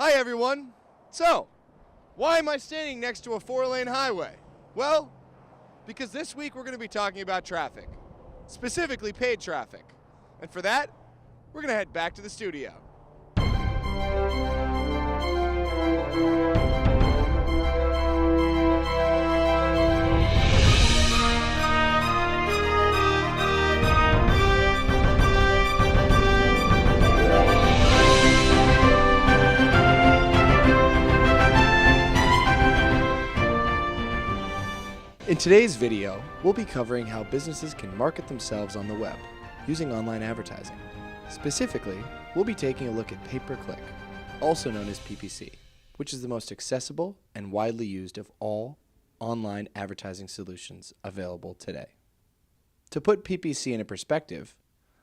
Hi everyone! So, why am I standing next to a 4-lane highway? Well, because this week we're going to be talking about traffic, specifically paid traffic. And for that, we're going to head back to the studio. In today's video, we'll be covering how businesses can market themselves on the web using online advertising. Specifically, we'll be taking a look at pay-per-click, also known as PPC, which is the most accessible and widely used of all online advertising solutions available today. To put PPC into perspective,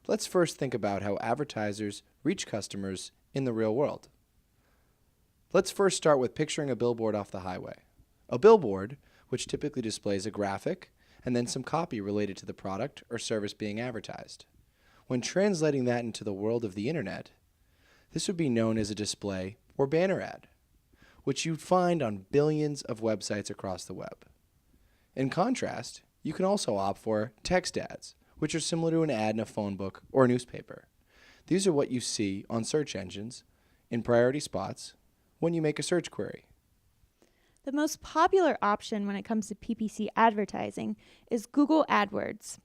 let's first think about how advertisers reach customers in the real world. Let's first start with picturing a billboard off the highway. A billboard, which typically displays a graphic and then some copy related to the product or service being advertised. When translating that into the world of the internet, this would be known as a display or banner ad, which you'd find on billions of websites across the web. In contrast, you can also opt for text ads, which are similar to an ad in a phone book or newspaper. These are what you see on search engines in priority spots when you make a search query. The most popular option when it comes to PPC advertising is Google AdWords.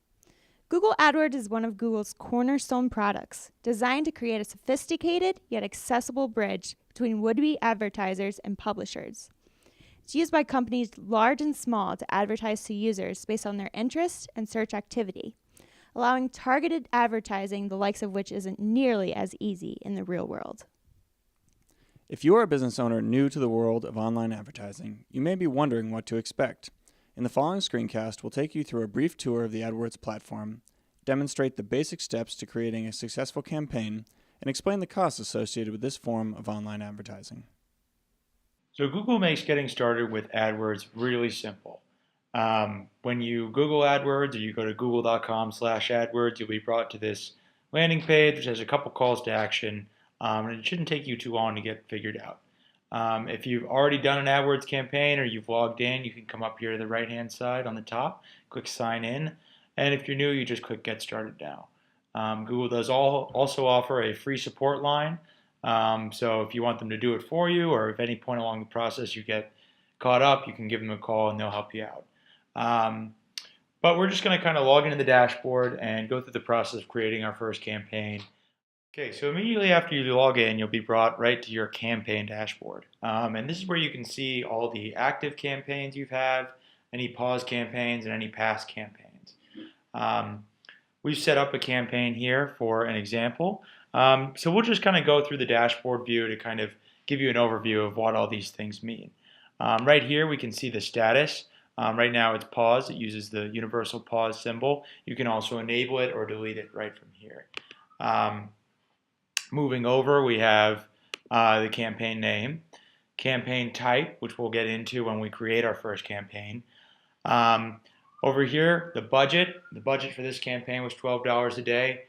Google AdWords is one of Google's cornerstone products, designed to create a sophisticated yet accessible bridge between would-be advertisers and publishers. It's used by companies large and small to advertise to users based on their interest and search activity, allowing targeted advertising the likes of which isn't nearly as easy in the real world. If you are a business owner new to the world of online advertising, you may be wondering what to expect. In the following screencast, we'll take you through a brief tour of the AdWords platform, demonstrate the basic steps to creating a successful campaign, and explain the costs associated with this form of online advertising. So Google makes getting started with AdWords really simple. When you Google AdWords or you go to google.com/AdWords, you'll be brought to this landing page, which has a couple calls to action. And it shouldn't take you too long to get figured out. If you've already done an AdWords campaign or you've logged in, you can come up here to the right-hand side on the top, click Sign In, and if you're new, you just click Get Started Now. Google does also offer a free support line, so if you want them to do it for you or if at any point along the process you get caught up, you can give them a call and they'll help you out. But we're just going to kind of log into the dashboard and go through the process of creating our first campaign. Okay, so immediately after you log in, you'll be brought right to your campaign dashboard. And this is where you can see all the active campaigns you've had, any paused campaigns, and any past campaigns. We've set up a campaign here for an example. So we'll just kind of go through the dashboard view to kind of give you an overview of what all these things mean. Right here, we can see the status. Right now it's paused. It uses the universal pause symbol. You can also enable it or delete it right from here. Moving over, we have the campaign name, campaign type, which we'll get into when we create our first campaign. Over here, the budget. The budget for this campaign was $12 a day.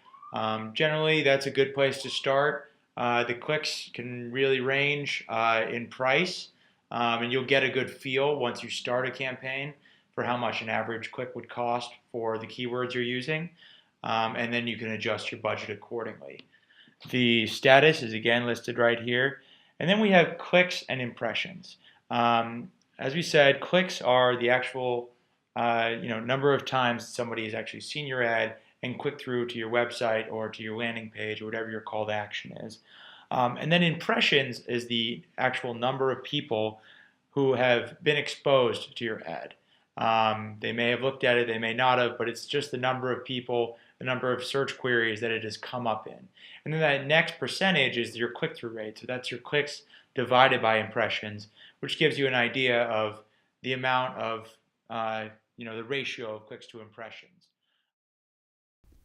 Generally, that's a good place to start. The clicks can really range in price, and you'll get a good feel once you start a campaign for how much an average click would cost for the keywords you're using, and then you can adjust your budget accordingly. The status is again listed right here. And then we have clicks and impressions. As we said, clicks are the actual number of times somebody has actually seen your ad and clicked through to your website or to your landing page or whatever your call to action is. And then impressions is the actual number of people who have been exposed to your ad. They may have looked at it, they may not have, but it's just the number of people, the number of search queries that it has come up in. And then that next percentage is your click-through rate. So that's your clicks divided by impressions, which gives you an idea of the amount of, the ratio of clicks to impressions.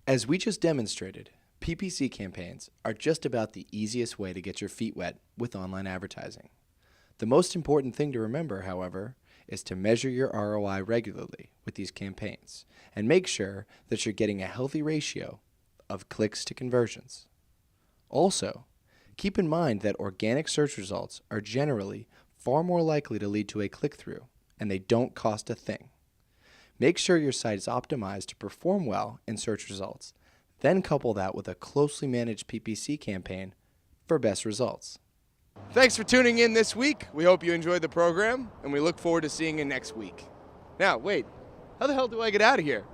As we just demonstrated, PPC campaigns are just about the easiest way to get your feet wet with online advertising. The most important thing to remember, however, is to measure your ROI regularly with these campaigns and make sure that you're getting a healthy ratio of clicks to conversions. Also, Keep in mind that organic search results are generally far more likely to lead to a click-through, and they don't cost a thing. Make sure your site is optimized to perform well in search results. Then couple that with a closely managed PPC campaign for best results. Thanks for tuning in this week. We hope you enjoyed the program, and we look forward to seeing you next week. Now, wait, how the hell do I get out of here?